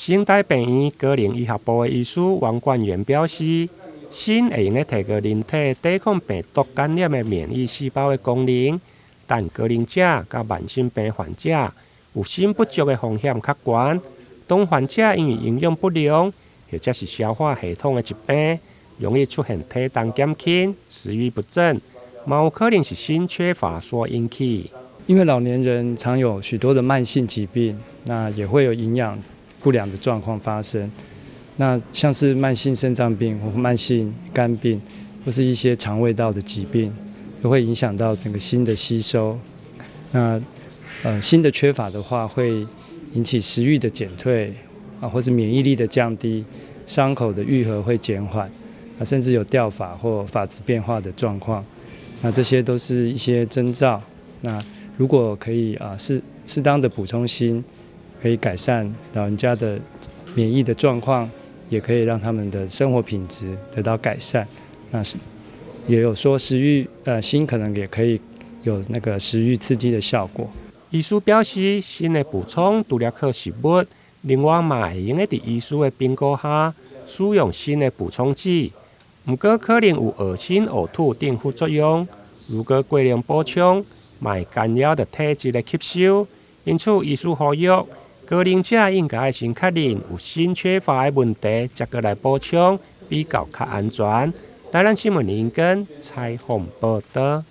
省大病院高龄医学部的医师王冠元表示，锌会用提高人体抵抗病毒感染的免疫细胞的功能，但高龄者甲慢性病患者有锌不足的风险较悬。当患者因为营养不良或者是消化系统的疾病，容易出现体重减轻、食欲不振，嘛有可能是锌缺乏所引起。因为老年人常有许多的慢性疾病，那也会有营养不良的状况发生。那像是慢性肾脏病或慢性肝病，或是一些肠胃道的疾病，都会影响到整个锌的吸收。那锌的缺乏的话，会引起食欲的减退或是免疫力的降低，伤口的愈合会减缓，甚至有掉发或发质变化的状况。那这些都是一些征兆。那如果可以适当的补充锌，可以改善老人家的免疫的状况，也可以让他们的生活品质得到改善。那也有说锌可能也可以有那个食欲刺激的效果。医师表示，锌的补充除了靠食物，另外嘛会用在医师的评估下使用锌的补充剂，不过可能有恶心、呕吐等副作用。如果过量补充，嘛会干扰到体质的吸收。因此，医师呼吁高龄者应该先确认有锌缺乏的问题，再过来补充，比较较安全。台南新闻林根采访报道。